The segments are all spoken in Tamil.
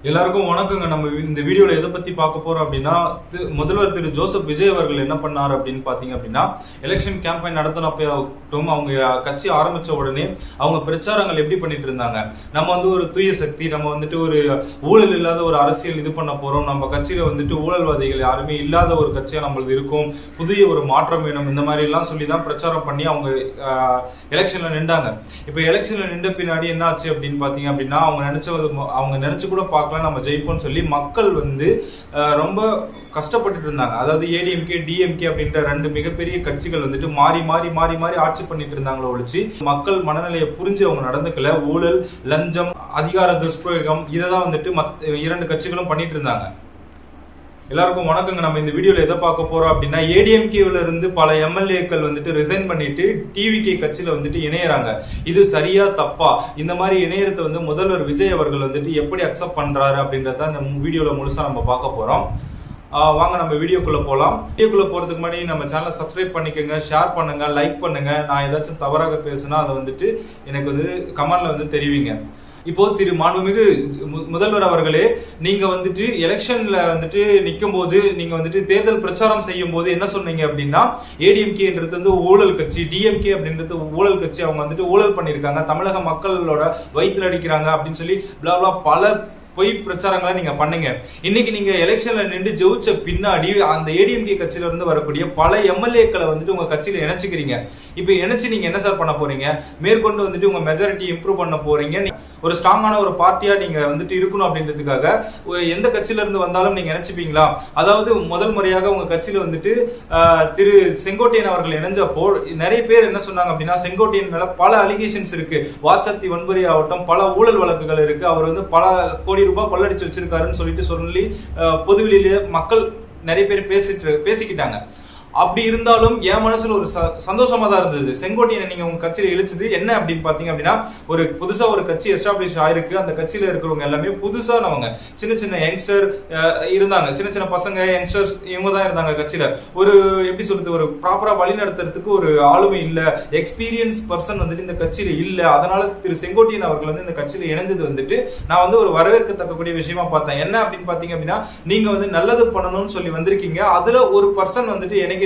எல்லாருக்கும் வணக்கங்க. நம்ம இந்த வீடியோல எதை பத்தி பார்க்க போறோம் அப்படின்னா, முதல்வர் திரு ஜோசப் விஜய் அவர்கள் என்ன பண்ணார் அப்படின்னு பாத்தீங்க அப்படின்னா, எலெக்ஷன் கேம்பெயின் நடத்தினப்ப அவங்க கட்சி ஆரம்பிச்ச உடனே அவங்க பிரச்சாரங்கள் எப்படி பண்ணிட்டு இருந்தாங்க. நம்ம வந்து ஒரு தூய சக்தி, நம்ம வந்துட்டு ஒரு ஊழல் இல்லாத ஒரு அரசியல் இது பண்ண போறோம், நம்ம கட்சியில வந்துட்டு ஊழல்வாதிகள் யாருமே இல்லாத ஒரு கட்சியா நம்மளது இருக்கும், புதிய ஒரு மாற்றம் வேணும், இந்த மாதிரி எல்லாம் சொல்லிதான் பிரச்சாரம் பண்ணி அவங்க எலெக்ஷன்ல நின்றாங்க. இப்ப எலெக்ஷன்ல நின்ற பின்னாடி என்ன ஆச்சு அப்படின்னு பாத்தீங்க அப்படின்னா, அவங்க நினைச்சு கூட நம்ம ஜெயிப்போம்னு சொல்லி மக்கள் வந்து ரொம்ப கஷ்டப்பட்டு இருந்தாங்க. அதாவது ஏடிஎம்கே டிஎம்கே அப்படின்ற ரெண்டு மிகப்பெரிய கட்சிகள் வந்துட்டு மாறி மாறி மாறி மாறி ஆட்சி பண்ணிட்டு இருந்தாங்களோ ஒழிச்சு மக்கள் மனநிலையை புரிஞ்சு அவங்க நடந்துக்கல. ஊழல், லஞ்சம், அதிகார துஷ்பிரயோகம் இதைதான் வந்துட்டு இரண்டு கட்சிகளும் பண்ணிட்டு இருந்தாங்க. எல்லாருக்கும் வணக்கங்க. நம்ம இந்த வீடியோல எதை பார்க்க போறோம் அப்படின்னா, ஏடிஎம்கேல இருந்து பல எம்எல்ஏக்கள் வந்துட்டு ரிசைன் பண்ணிட்டு டிவிகே கட்சியில வந்துட்டு இணையறாங்க. இது சரியா தப்பா? இந்த மாதிரி இணையத்தை வந்து முதல்வர் விஜய் அவர்கள் வந்துட்டு எப்படி அக்செப்ட் பண்றாரு அப்படின்றத இந்த வீடியோல முழுசா நம்ம பார்க்க போறோம். வாங்க நம்ம வீடியோக்குள்ள போலாம். வீடியோக்குள்ள போறதுக்கு முன்னாடி நம்ம சேனலை சப்ஸ்கிரைப் பண்ணிக்கோங்க, ஷேர் பண்ணுங்க, லைக் பண்ணுங்க. நான் ஏதாச்சும் தவறாக பேசுனா அதை வந்துட்டு எனக்கு வந்து கமெண்ட்ல வந்து தெரிவிங்க. இப்போ திரு மாண்புமிகு முதல்வர் அவர்களே, நீங்க வந்துட்டு எலெக்ஷன்ல வந்துட்டு நிக்கும் போது, நீங்க வந்துட்டு தேர்தல் பிரச்சாரம் செய்யும் போது என்ன சொன்னீங்க அப்படின்னா, ஏடிஎம்கேன்றது வந்து ஊழல் கட்சி, டிஎம்கே அப்படின்றது ஊழல் கட்சி, அவங்க வந்துட்டு ஊழல் பண்ணிருக்காங்க, தமிழக மக்களோட வயிற்றுல அடிக்கிறாங்க அப்படின்னு சொல்லி பல பொய் பிரச்சாரங்களை நீங்க பண்ணீங்க. இன்னைக்கு நீங்க எலெக்ஷன்ல நின்று ஜெயிச்ச பின்னாடி அந்த ஏடிஎம்கே கட்சியில இருந்து வரக்கூடிய பல எம்எல்ஏக்களை வந்துட்டு உங்க கட்சியில இணைச்சுக்கிறீங்க. இப்ப இணைச்சு நீங்க என்ன சார் பண்ண போறீங்க? மேற்கொண்டு வந்துட்டு உங்க மெஜாரிட்டி இம்ப்ரூவ் பண்ண போறீங்க. ஒரு ஸ்ட்ராங்கான ஒரு பார்ட்டியா நீங்க வந்துட்டு இருக்கணும் அப்படின்றதுக்காக எந்த கட்சியில இருந்து வந்தாலும் நீங்க இணைச்சுப்பீங்களா? அதாவது முதல் முறையாக உங்க கட்சியில வந்துட்டு திரு செங்கோட்டையன் அவர்கள் இணைஞ்சப்போ நிறைய பேர் என்ன சொன்னாங்க அப்படின்னா, செங்கோட்டையன் மேல பல அலிகேஷன்ஸ் இருக்கு, வாட்சத்தி வன்முறை ஆகட்டும், பல ஊழல் வழக்குகள் இருக்கு, அவர் வந்து பல கோடி ரூபாய் கொள்ளடிச்சு வச்சிருக்காருன்னு சொல்லிட்டு சொல்லி பொதுவெளியிலே மக்கள் நிறைய பேர் பேசிக்கிட்டாங்க. அப்படி இருந்தாலும் என் மனசுல ஒரு சந்தோஷமா தான் இருந்தது. செங்கோட்டையனை நீங்க உங்க கட்சியில இழுச்சது என்ன அப்படின்னு பாத்தீங்க அப்படின்னா, ஒரு புதுசா ஒரு கட்சி எஸ்டாப்ளிஷ் ஆயிருக்கு. அந்த கட்சியில இருக்கிறவங்க எல்லாமே புதுசானவங்க, சின்ன சின்ன யங்ஸ்டர் இருந்தாங்க, சின்ன சின்ன பசங்க யங்ஸ்டர்ஸ் இவங்க தான் இருந்தாங்க கட்சியில. ஒரு எப்படி சொல்றது, ஒரு ப்ராப்பரா வழி நடத்துறதுக்கு ஒரு ஆளுமை இல்ல, எக்ஸ்பீரியன்ஸ் பர்சன் வந்துட்டு இந்த கட்சியில இல்ல. அதனால திரு செங்கோட்டையன் அவர்கள் வந்து இந்த கட்சியில இணைஞ்சது வந்துட்டு நான் வந்து ஒரு வரவேற்கத்தக்கக்கூடிய விஷயமா பார்த்தேன். என்ன அப்படின்னு பாத்தீங்க அப்படின்னா, நீங்க வந்து நல்லது பண்ணணும்னு சொல்லி வந்திருக்கீங்க. அதுல ஒரு பர்சன் வந்துட்டு எனக்கு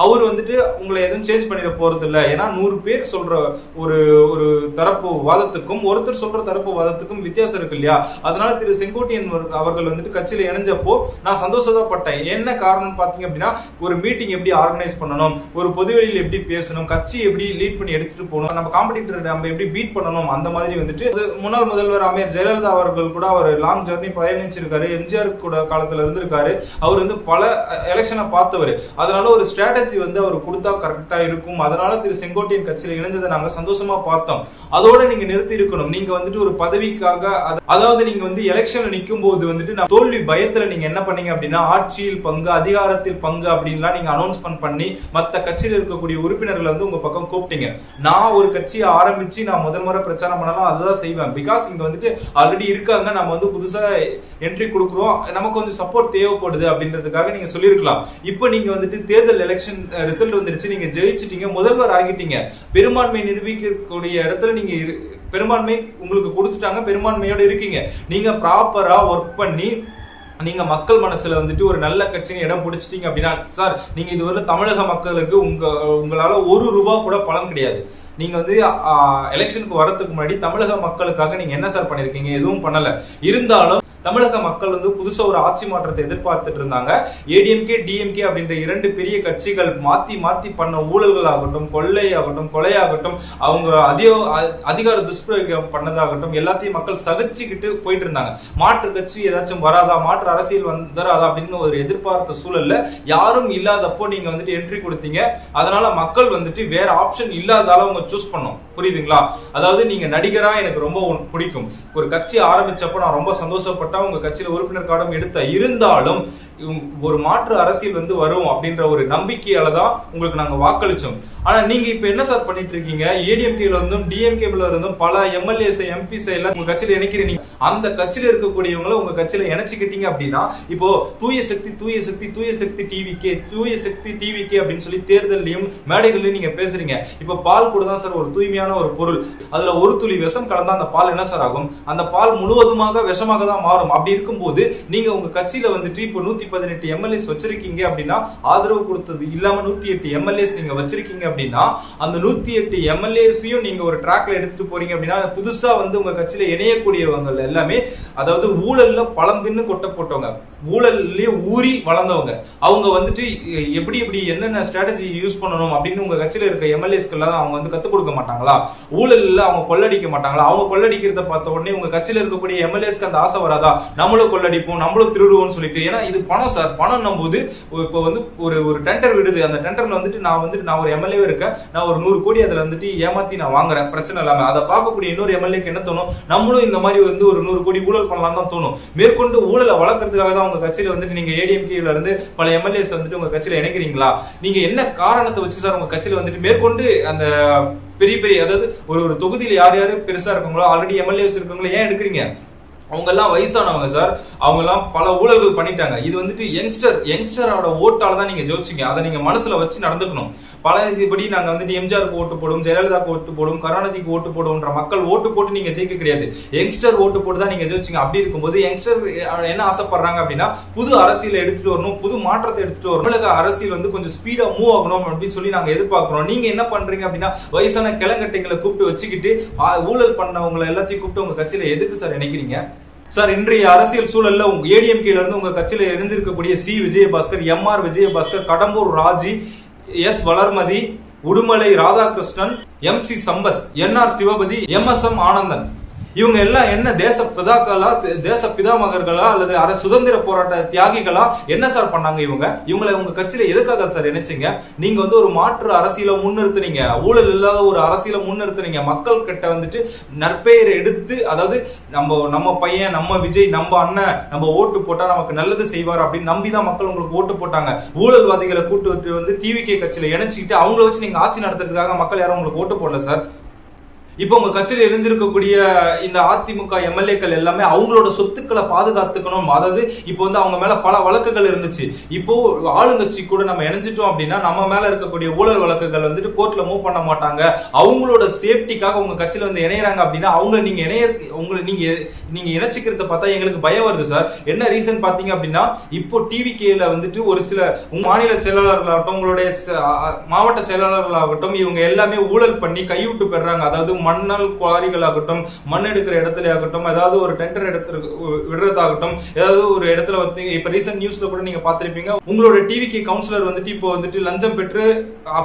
அவர் வந்துட்டு உங்களை எதுவும் சேஞ்ச் பண்ணிட போறது இல்ல. ஏன்னா 100 பேர் சொல்ற ஒரு தரப்பு வாதத்துக்கும் ஒருத்தர் சொல்ற தரப்பு வாதத்துக்கும் வித்தியாசம் இருக்கு இல்லையா? அதனால திரு செங்கோட்டையன் அவர்கள் வந்துட்டு கட்சியில இணைஞ்சப்போ நான் சந்தோஷப்பட்டேன். என்ன காரணம் பாத்தீங்க அப்படின்னா, ஒரு மீட்டிங் எப்படி ஆர்கனைஸ் பண்ணணும், ஒரு பொதுவெளியில் எப்படி பேசணும், கட்சி எப்படி லீட் பண்ணி எடுத்துட்டு போகணும், நம்ம காம்படிட்டர் நம்ம எப்படி பீட் பண்ணணும், அந்த மாதிரி வந்துட்டு முன்னாள் முதல்வர் அம்மையார் ஜெயலலிதா அவர்கள் கூட அவர் லாங் ஜர்னி பயணிச்சிருக்காரு. எம்ஜிஆர் கூட காலத்துல இருந்திருக்காரு. அவர் வந்து பல எலெக்ஷனை பார்த்தவர். அதனால ஒரு ஸ்ட்ராட்டஜி வந்து அவர் கொடுத்தா கரெக்டா இருக்கும். அதனால திரு செங்கோட்டையன் கட்சியில இணைஞ்சதை நாங்க சந்தோஷமா பார்த்தோம். அதோட நீங்க நிறுத்தி இருக்கணும். நீங்க வந்துட்டு ஒரு பதவிக்காக, அதாவது நீங்க வந்து எலெக்ஷன்ல நிற்கும் போது வந்துட்டு தோல்வி பயத்துல நீங்க என்ன பண்ணீங்க அப்படின்னா, ஆட்சியில் பங்கு, அதிகாரத்தில் பங்கு அப்படின்லாம் நீங்க அனௌன்ஸ்மெண்ட் பண்ணி மத்த கட்சியில் இருக்கக்கூடிய உறுப்பினர்களை வந்து உங்க பக்கம் கூப்பிட்டீங்க. நான் ஒரு கட்சியை ஆரம்பிச்சு நான் முதல் முறை பிரச்சாரம் பண்ணலாம் அதுதான் செய்வேன். பிகாஸ் இங்க வந்துட்டு ஆல்ரெடி இருக்காங்க, நம்ம வந்து புதுசா என்ட்ரி கொடுக்குறோம், நமக்கு கொஞ்சம் சப்போர்ட் தேவைப்படுது அப்படின்றதுக்காக நீங்க சொல்லியிருக்கலாம். இப்போ நீங்க வந்துட்டு தேர்தல் எலெக்ஷன் ரிசல்ட் வந்துருச்சு, நீங்க ஜெயிச்சிட்டீங்க, முதல்வர் ஆகிட்டீங்க, பெரும்பான்மை நிரூபிக்கக்கூடிய இடத்துல நீங்க பெரும்பான்மை உங்களுக்கு கொடுத்துட்டாங்க, பெரும்பான்மையோட இருக்கீங்க. நீங்க ப்ராப்பரா ஒர்க் பண்ணி நீங்க மக்கள் மனசுல வந்துட்டு ஒரு நல்ல கட்சின்னு இடம் பிடிச்சிட்டீங்க அப்படின்னா, சார் நீங்க இதுவரை தமிழக மக்களுக்கு உங்களால ₹1 கூட பலன் கிடையாது. நீங்க வந்து எலெக்ஷனுக்கு வரதுக்கு முன்னாடி தமிழக மக்களுக்காக நீங்க என்ன சார் பண்ணிருக்கீங்க? எதுவும் பண்ணல. இருந்தாலும் தமிழக மக்கள் வந்து புதுசா ஒரு ஆட்சி மாற்றத்தை எதிர்பார்த்துட்டு இருந்தாங்க. ஏடிஎம்கே டிஎம்கே அப்படின்ற இரண்டு பெரிய கட்சிகள் மாத்தி மாத்தி பண்ண ஊழல்கள் ஆகட்டும், கொலையாகட்டும், அவங்க அதிகார துஷ்பிரயோகம் பண்ணதாகட்டும், எல்லாத்தையும் மக்கள் சகிச்சுக்கிட்டு போயிட்டு இருந்தாங்க. மாற்று கட்சி ஏதாச்சும் வராதா, மாற்று அரசியல் வராதா அப்படின்னு ஒரு எதிர்பார்த்த சூழல்ல யாரும் இல்லாதப்போ நீங்க வந்துட்டு என்ட்ரி கொடுத்தீங்க. அதனால மக்கள் வந்துட்டு வேற ஆப்ஷன் இல்லாதால அவங்க சூஸ் பண்ணோம். புரியுதுங்களா? அதாவது நீங்க நடிகரா எனக்கு ரொம்ப பிடிக்கும். ஒரு கட்சி ஆரம்பிச்சப்போ நான் ரொம்ப சந்தோஷப்பட்டேன். உங்க கட்சியில உறுப்பினர் கார்டும் எடுத்த. இருந்தாலும் ஒரு மாற்று அரசியல் வந்து வரும் அப்படின்ற ஒரு நம்பிக்கையால தான் உங்களுக்கு நாங்க வாக்களிச்சோம். ஆனா நீங்க இப்ப என்ன சார் பண்ணிட்டு இருக்கீங்க? ஏடிஎம்கேல இருந்தும் டிஎம்கேல இருந்தும் பல எம்எல்ஏஸ் எம்பிஸ் எல்லாம் உங்க கட்சியில இணைக்கிறீங்க. அந்த கட்சியில இருக்கக்கூடியவங்களை உங்க கட்சியில இணைச்சுக்கிட்டீங்க அப்படின்னா, இப்போ தூய சக்தி டிவிகே அப்படின்னு சொல்லி தேர்தலையும் மேடைகள்லயும் நீங்க பேசுறீங்க. இப்ப பால் கூட தான் சார் ஒரு தூய்மையான ஒரு பொருள். அதுல ஒரு துளி விஷம் கலந்தா அந்த பால் என்ன சார் ஆகும்? அந்த பால் முழுவதுமாக விஷமாக தான் மாறும். மாறும். அப்படி இருக்கும்போது நீங்க உங்க கட்சியில வந்துட்டு இப்போ 118 எம்எல்ஏஸ் வச்சிருக்கீங்க அப்படின்னா, ஆதரவு கொடுத்தது இல்லாம 108 எம்எல்ஏஸ் நீங்க வச்சிருக்கீங்க அப்படின்னா, அந்த 108 எம்எல்ஏஸையும் நீங்க ஒரு ட்ராக்ல எடுத்துட்டு போறீங்க அப்படின்னா, புதுசா வந்து உங்க கட்சியில இணையக்கூடியவங்க எல்லாமே அதாவது ஊழல்ல பழம் தின்னு கொட்ட போட்டவங்க, ஊழல்லயே ஊறி வளர்ந்தவங்க. அவங்க வந்துட்டு எப்படி என்னென்ன ஸ்ட்ராட்டஜி யூஸ் பண்ணணும் அப்படின்னு உங்க கட்சியில இருக்க எம்எல்ஏஸ்க்கெல்லாம் அவங்க வந்து கத்துக் கொடுக்க மாட்டாங்களா? ஊழல்ல அவங்க கொள்ளடிக்க மாட்டாங்களா? அவங்க கொள்ளடிக்கிறத பார்த்த உடனே உங்க கட்சியில இருக்கக்கூடிய எம்எல்ஏஸ்க்கு அந்த ஆசை வராதா? நம்மளும் கொள்ளடிப்போம், நம்மளும் திருடுவோம்னு சொல்லிட்டு. ஏன்னா இது பணம் சார். பணம் நம்புது. இப்போ வந்து ஒரு டெண்டர் விடுது. அந்த டெண்டர்ல வந்துட்டு நான் ஒரு எம்எல்ஏ இருக்கேன், நான் ஒரு 100 கோடி அதுல வந்துட்டு ஏமாத்தி நான் வாங்குறேன், பிரச்சனை இல்லாம. அதை பார்க்கக்கூடிய இன்னொரு எம்எல்ஏக்கு என்ன தோணும்? நம்மளும் இந்த மாதிரி வந்து ஒரு 100 கோடி ஊழல் பண்ணலாம் தான் தோணும். மேற்கொண்டு ஊழலை வளர்க்கறதுக்காக தான் உங்க கட்சியில வந்துட்டு நீங்க ஏடிஎம்கேல இருந்து பல எம்எல்ஏஸ் வந்துட்டு உங்க கட்சியில இணைக்கிறீங்களா? நீங்க என்ன காரணத்தை வச்சு சார் உங்க கட்சியில வந்துட்டு மேற்கொண்டு அந்த பெரிய அதாவது ஒரு தொகுதியில யார் பெருசா இருக்காங்களோ, ஆல்ரெடி எம்எல்ஏஸ் இருக்காங்களோ ஏன் எடுக்கிறீங்க? அவங்க எல்லாம் வயசானவங்க சார். அவங்க எல்லாம் பல ஊழல்கள் பண்ணிட்டாங்க. இது வந்துட்டு யங்ஸ்டரோட ஓட்டால தான் நீங்க ஜெயிச்சீங்க. அதை நீங்க மனசுல வச்சு நடந்துக்கணும். பழையபடி நாங்க வந்துட்டு எம்ஜிஆருக்கு ஓட்டு போடும், ஜெயலலிதாக்கு ஓட்டு போடும், கருணாநிதிக்கு ஓட்டு போடும்ன்ற மக்கள் ஓட்டு போட்டு நீங்க ஜெயிக்க கிடையாது. யங்ஸ்டர் ஓட்டு போட்டு தான் நீங்க ஜெயிச்சீங்க. அப்படி இருக்கும்போது யங்ஸ்டர் என்ன ஆசைப்படுறாங்க அப்படின்னா, புது அரசியலை எடுத்துட்டு வரணும், புது மாற்றத்தை எடுத்துட்டு வரணும், தமிழக அரசியல் வந்து கொஞ்சம் ஸ்பீடா மூவ் ஆகணும் அப்படின்னு சொல்லி நாங்க எதிர்பார்க்கிறோம். நீங்க என்ன பண்றீங்க அப்படின்னா, வயசான கிளங்கட்டைகளை கூப்பிட்டு வச்சுக்கிட்டு ஊழல் பண்ணவங்களை எல்லாத்தையும் கூப்பிட்டு உங்க கட்சியில எதுக்கு சார் நினைக்கிறீங்க? சார், இன்றைய அரசியல் சூழல்ல ஏடிஎம்கேல இருந்து உங்க கட்சியில இணைஞ்சிருக்கக்கூடிய C Vijayabaskar, MR Vijayabaskar, Kadambur Raju, S Valarmathi, Udumalai Radhakrishnan, MC Sampath, NR Sivapathi, MSM Anandan, இவங்க எல்லாம் என்ன தேச பிதாமகர்களா அல்லது சுதந்திர போராட்ட தியாகிகளா? என்ன சார் பண்ணாங்க இவங்களை உங்க கட்சியில எதுக்காக சார் நினைச்சீங்க? நீங்க வந்து ஒரு மாற்று அரசியலை முன்னிறுத்துறீங்க, ஊழல் இல்லாத ஒரு அரசியலை முன்னிறுத்துறீங்க. மக்கள் கிட்ட வந்துட்டு நற்பெயரை எடுத்து, அதாவது நம்ம பையன், நம்ம விஜய், நம்ம அண்ணன், நம்ம ஓட்டு போட்டா நமக்கு நல்லது செய்வார் அப்படின்னு நம்பிதான் மக்கள் உங்களுக்கு ஓட்டு போட்டாங்க. ஊழல்வாதிகளை கூட்டு வந்து டிவிகே கட்சியில இணைச்சிக்கிட்டு அவங்கள வச்சு நீங்க ஆட்சி நடத்துறதுக்காக மக்கள் யாரும் உங்களுக்கு ஓட்டு போடல சார். இப்போ உங்க கட்சியில் இணைஞ்சிருக்கக்கூடிய இந்த அதிமுக எம்எல்ஏக்கள் எல்லாமே அவங்களோட சொத்துக்களை பாதுகாத்துக்கணும். அதாவது இப்போ வந்து அவங்க மேல பல வழக்குகள் இருந்துச்சு. இப்போ ஆளுங்கட்சி கூட நம்ம இணைஞ்சிட்டோம் அப்படின்னா நம்ம மேல இருக்கக்கூடிய ஊழல் வழக்குகள் வந்துட்டு கோர்ட்ல மூவ் பண்ண மாட்டாங்க. அவங்களோட சேஃப்டிக்காக உங்க கட்சியில வந்து இணையறாங்க அப்படின்னா அவங்க நீங்க இணைச்சிக்கிறத பார்த்தா எங்களுக்கு பயம் வருது சார். என்ன ரீசன் பாத்தீங்க அப்படின்னா, இப்போ டிவிகேல வந்துட்டு ஒரு சில மாநில செயலாளர்களாகட்டும், உங்களுடைய மாவட்ட செயலாளர்களாகட்டும், இவங்க எல்லாமே ஊழல் பண்ணி கைவிட்டு பெறாங்க. அதாவது மண்ணல் குவாரிகளாகட்டும், மண் எடுக்கிற இடத்துல ஆகட்டும், ஏதாவது ஒரு டெண்டர் இடத்துல விடுறதாகட்டும், ஏதாவது ஒரு இடத்துல வந்து இப்ப ரீசன்ட் நியூஸ்ல கூட நீங்க பாத்திருப்பீங்க, உங்களோட டிவிகே கவுன்சிலர் வந்துட்டு இப்போ வந்துட்டு லஞ்சம் பெற்று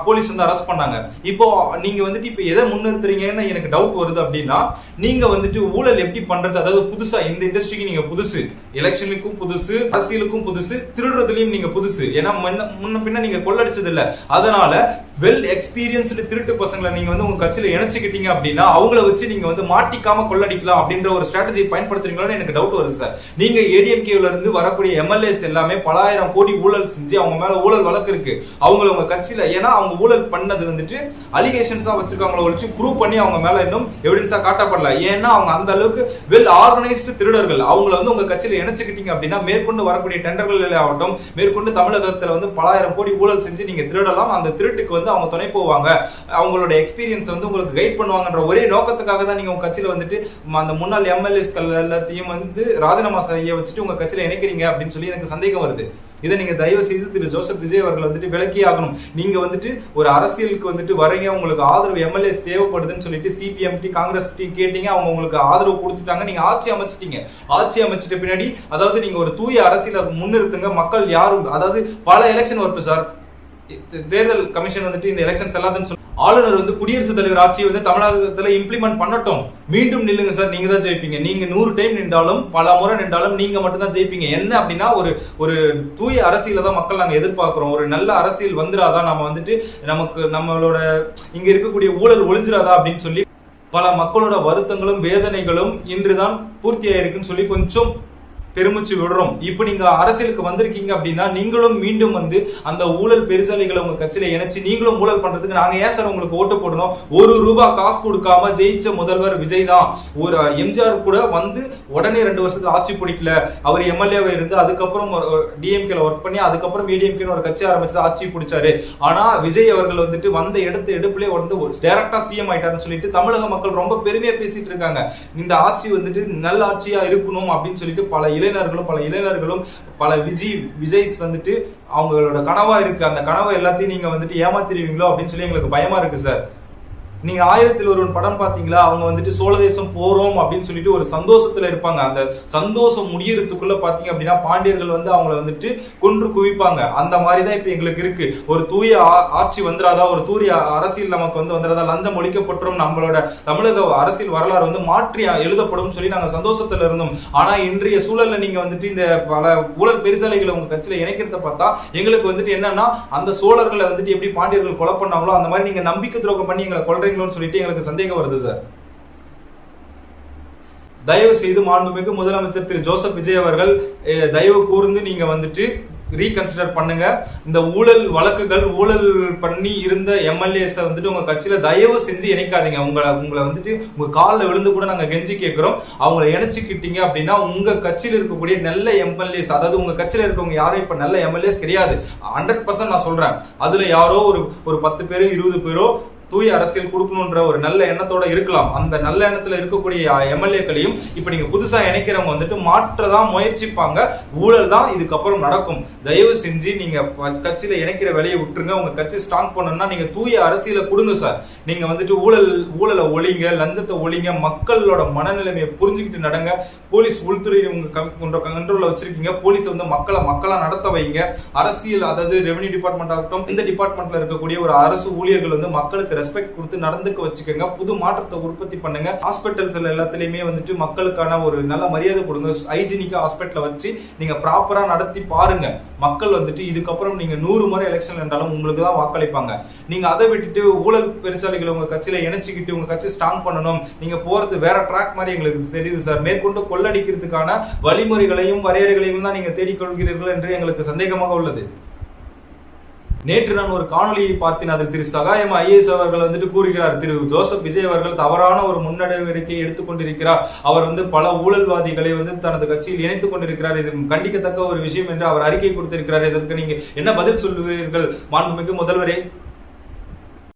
போலீஸ் வந்து அரெஸ்ட் பண்ணாங்க. இப்போ நீங்க வந்துட்டு இப்ப எதை முன்னிறுத்துறீங்கன்னு எனக்கு டவுட் வருது. அப்படின்னா நீங்க வந்துட்டு ஊழல் எப்படி பண்றது, அதாவது புதுசா இந்த இண்டஸ்ட்ரிக்கு நீங்க புதுசு, எலெக்ஷனுக்கும் புதுசு, அரசியலுக்கும் புதுசு, திருடுறதுலயும் நீங்க புதுசு. ஏன்னா முன்ன பின்ன நீங்க கொள்ளடிச்சது இல்ல. அதனால வெல் எக்ஸ்பீரியன்ஸ்டு திருட்டு பசங்களை நீங்க வந்து உங்க கட்சியில இணைச்சுக்கிட்டீங்க அப்படின்னா அவங்கள வச்சு நீங்க வந்து மாட்டிக்காம கொள்ளடிக்கலாம் அப்படின்ற ஒரு ஸ்ட்ராட்டஜி பயன்படுத்துறீங்களான்னு எனக்கு டவுட் வருது சார். நீங்க ஏடிஎம்கேல இருந்து வரக்கூடிய எம்எல்ஏஸ் எல்லாமே பல ஆயிரம் கோடி ஊழல் செஞ்சு அவங்க மேல ஊழல் வழக்கு இருக்கு. அவங்கள உங்க கட்சியில, ஏன்னா அவங்க ஊழல் பண்ணது வந்துட்டு அலிகேஷன்ஸா வச்சிருக்காங்களோ வச்சு ப்ரூவ் பண்ணி அவங்க மேல இன்னும் எவிடன்ஸா காட்டப்படல. ஏன்னா அவங்க அந்த அளவுக்கு வெல் ஆர்கனைஸ்டு திருடர்கள். அவங்கள வந்து உங்க கட்சியில இணைச்சுக்கிட்டீங்க அப்படின்னா மேற்கொண்டு வரக்கூடிய டெண்டர்கள் ஆகட்டும், மேற்கொண்டு தமிழகத்துல வந்து பல ஆயிரம் கோடி ஊழல் செஞ்சு நீங்க திருடலாம். அந்த திருட்டுக்கு வந்து அவங்க துணை போவாங்க, அவங்களோட எக்ஸ்பீரியன்ஸ் வந்து உங்களுக்கு கைட் பண்ணுவாங்கன்ற ஒரே நோக்கத்துக்காக தான் நீங்க உங்க கட்சியில வந்துட்டு அந்த முன்னாள் எம்எல்ஏஸ்கள் எல்லாத்தையும் வந்து ராஜினாமா செய்ய வச்சுட்டு உங்க கட்சியில இணைக்கிறீங்க அப்படின்னு சொல்லி எனக்கு சந்தேகம் வருது. இதை நீங்க தயவு செய்து திரு ஜோசப் விஜய் அவர்கள் வந்துட்டு விலக்கி ஆகணும். நீங்க வந்துட்டு ஒரு அரசியலுக்கு வந்துட்டு வரீங்க, உங்களுக்கு ஆதரவு எம்எல்ஏஸ் தேவைப்படுதுன்னு சொல்லிட்டு சிபிஎம் காங்கிரஸ் கேட்டீங்க, அவங்க உங்களுக்கு ஆதரவு கொடுத்துட்டாங்க, நீங்க ஆட்சி அமைச்சிட்டீங்க. ஆட்சி அமைச்சிட்ட பின்னாடி அதாவது நீங்க ஒரு தூய அரசியலை முன்னிறுத்துங்க. மக்கள் யாரும், அதாவது பல எலெக்ஷன் வருது சார், தேர்தல் கமிஷன் வந்துட்டு இந்த எலெக்ஷன்ஸ் எல்லாத்தையும் ஆளுநர் வந்து குடியரசுத் தலைவர் ஆட்சியை வந்து தமிழகத்துல இம்ப்ளிமெண்ட் பண்ணட்டும், மீண்டும் நில்லுங்க சார், நீங்க தான் ஜெயிப்பீங்க. நீங்க 100 டைம் நின்றாலும் பல முறை நின்றாலும் நீங்க மட்டும் தான் ஜெயிப்பீங்க. என்ன அப்படின்னா ஒரு தூய அரசியல தான் மக்கள் நாங்க எதிர்பார்க்கிறோம். ஒரு நல்ல அரசியல் வந்துடாதான், நம்ம வந்துட்டு நம்மளோட இங்க இருக்கக்கூடிய ஊழல் ஒளிஞ்சிடாதா அப்படின்னு சொல்லி பல மக்களோட வருத்தங்களும் வேதனைகளும் இன்றுதான் பூர்த்தியாயிருக்குன்னு சொல்லி கொஞ்சம் பெருமூச்சு விடுறோம். இப்ப நீங்க அரசியலுக்கு வந்திருக்கீங்க அப்படின்னா நீங்களும் மீண்டும் வந்து அந்த ஊழல் பெருசாலிகளை உங்க கட்சியில இணைச்சு நீங்களும் ஊழல் பண்றதுக்கு நாங்க ஏன் சார் உங்களுக்கு ஓட்டு போடணும்? ₹1 காசு கொடுக்காம ஜெயிச்ச முதல்வர் விஜய் தான். ஒரு எம்ஜிஆர் கூட வந்து உடனே 2 வருஷத்துல ஆட்சி பிடிக்கல, அவர் எம்எல்ஏவை இருந்து அதுக்கப்புறம் டிஎம்கேல ஒர்க் பண்ணி அதுக்கப்புறம் ஏடிஎம்கே ஒரு கட்சி ஆரம்பிச்சு ஆட்சி பிடிச்சாரு. ஆனா விஜய் அவர்கள் வந்துட்டு வந்த எடுப்புலயே வந்து டைரக்டா சிஎம் ஆயிட்டாருன்னு சொல்லிட்டு தமிழக மக்கள் ரொம்ப பெருமையா பேசிட்டு இருக்காங்க. இந்த ஆட்சி வந்துட்டு நல்ல ஆட்சியா இருக்கணும் அப்படின்னு சொல்லிட்டு பல இளைஞர்களும் பல விஜய்ஸ் வந்துட்டு அவங்களோட கனவா இருக்கு. அந்த கனவை எல்லாத்தையும் நீங்க வந்துட்டு ஏமாத்திருவீங்களோ அப்படின்னு சொல்லி எங்களுக்கு பயமா இருக்கு சார். நீங்க 1000ல் ஒருவன் படம் பாத்தீங்களா? அவங்க வந்துட்டு சோழ தேசம் போறோம் அப்படின்னு சொல்லிட்டு ஒரு சந்தோஷத்துல இருப்பாங்க. அந்த சந்தோஷம் முடியறதுக்குள்ள பாத்தீங்க அப்படின்னா பாண்டியர்கள் வந்து அவங்களை வந்துட்டு கொன்று குவிப்பாங்க. அந்த மாதிரிதான் இப்ப எங்களுக்கு இருக்கு. ஒரு தூய ஆட்சி வந்துடாதா, ஒரு தூய அரசியல் நமக்கு வந்து வந்துடாதா, லஞ்சம் ஒழிக்கப்பட்டும் நம்மளோட தமிழக அரசியல் வரலாறு வந்து மாற்றி எழுதப்படும் சொல்லி நாங்க சந்தோஷத்துல இருந்தோம். ஆனா இன்றைய சூழல்ல நீங்க வந்துட்டு இந்த பல ஊழல் பெருசாலைகளை உங்க கட்சியில இணைக்கிறத பார்த்தா எங்களுக்கு வந்துட்டு என்னன்னா, அந்த சோழர்களை வந்துட்டு எப்படி பாண்டியர்கள் கொலை பண்ணாங்களோ அந்த மாதிரி நீங்க நம்பிக்கை துரோகம் பண்ணி எங்களை கொள்றீங்க சொல்லிட்டு எங்களுக்கு சந்தேகம் வருது சார். தயவு செய்து மாண்புமிகு முதலமைச்சர் திரு ஜோசப் விஜய் அவர்கள் தயவு கூர்ந்து நீங்க வந்துட்டு ரீகன்சிடர் பண்ணுங்க. இந்த ஊழல் வழக்குகள் ஊழல் பண்ணி இருந்த எம்எல்ஏஸ் வந்துட்டு உங்க கட்சியில தயவு செஞ்சு இணைக்காதீங்க. உங்களை வந்துட்டு உங்க காலில் விழுந்து கூட நாங்க கெஞ்சி கேட்கிறோம். அவங்களை இணைச்சுக்கிட்டீங்க அப்படின்னா உங்க கட்சியில் இருக்கக்கூடிய நல்ல எம்எல்ஏஸ், அதாவது உங்க கட்சியில இருக்கவங்க யாரும் இப்ப நல்ல எம்எல்ஏஸ் கிடையாது. 100% நான் சொல்றேன். அதுல யாரோ ஒரு 10 பேரோ 20 பேரோ தூய அரசியல் கொடுக்கணும்ன்ற ஒரு நல்ல எண்ணத்தோட இருக்கலாம். அந்த நல்ல எண்ணத்துல இருக்கக்கூடிய எம்எல்ஏக்களையும் இப்ப நீங்க புதுசா இணைக்கிறவங்க வந்துட்டு மாற்றதான் முயற்சிப்பாங்க. ஊழல் தான் இதுக்கப்புறம் நடக்கும். தயவு செஞ்சு நீங்க கட்சியில இணைக்கிற வேலையை விட்டுருங்க. உங்க கட்சி ஸ்ட்ராங் பண்ணணும்னா நீங்க தூய அரசியல கொடுங்க சார். நீங்க வந்துட்டு ஊழலை ஒழிங்க, லஞ்சத்தை ஒழிங்க, மக்களோட மனநிலைமையை புரிஞ்சுக்கிட்டு நடங்க. போலீஸ் உள்துறை உங்க கண்ட்ரோல்ல வச்சிருக்கீங்க. போலீஸ் வந்து மக்களா நடத்த வைங்க. அரசியல், அதாவது ரெவன்யூ டிபார்ட்மெண்ட் ஆகட்டும், இந்த டிபார்ட்மெண்ட்ல இருக்கக்கூடிய ஒரு அரசு ஊழியர்கள் வந்து மக்களுக்கு ரெஸ்பெக்ட் கொடுத்து நடந்துக்க வச்சுக்கோங்க. புது மாற்றத்தை உற்பத்தி பண்ணுங்க. ஹாஸ்பிட்டல்ஸ் எல்லாத்துலயுமே வந்துட்டு மக்களுக்கான ஒரு நல்ல மரியாதை கொடுங்க. ஹைஜீனிக்கா ஹாஸ்பிட்டல வச்சு நீங்க ப்ராப்பரா நடத்தி பாருங்க. மக்கள் வந்துட்டு இதுக்கப்புறம் நீங்க 100 முறை எலெக்ஷன் என்றாலும் உங்களுக்கு தான் வாக்களிப்பாங்க. நீங்க அதை விட்டுட்டு ஊழல் பெருசாலிகளை உங்க கட்சியில இணைச்சுக்கிட்டு உங்க கட்சி ஸ்ட்ராங் பண்ணணும், நீங்க போறது வேற ட்ராக் மாதிரி எங்களுக்கு தெரியுது சார். மேற்கொண்டு கொள்ளடிக்கிறதுக்கான வழிமுறைகளையும் வரையறைகளையும் தான் நீங்க தேடிக்கொள்கிறீர்கள் என்று எங்களுக்கு சந்தேகமாக உள்ளது. நேற்று நான் ஒரு காணொலியை பார்த்தேன். அதில் திரு சகாயம் ஐஏஎஸ் அவர்கள் வந்துட்டு கூறுகிறார், திரு ஜோசப் விஜய் அவர்கள் தவறான ஒரு முன்னெடுக்கை எடுத்துக்கொண்டிருக்கிறார். அவர் வந்து பல ஊழல்வாதிகளை வந்து தனது கட்சியில் இணைத்துக் கொண்டிருக்கிறார். இது கண்டிக்கத்தக்க ஒரு விஷயம் என்று அவர் அறிக்கை கொடுத்திருக்கிறார். இதற்கு நீங்க என்ன பதில் சொல்லுவீர்கள் மாண்புமிகு முதல்வரே?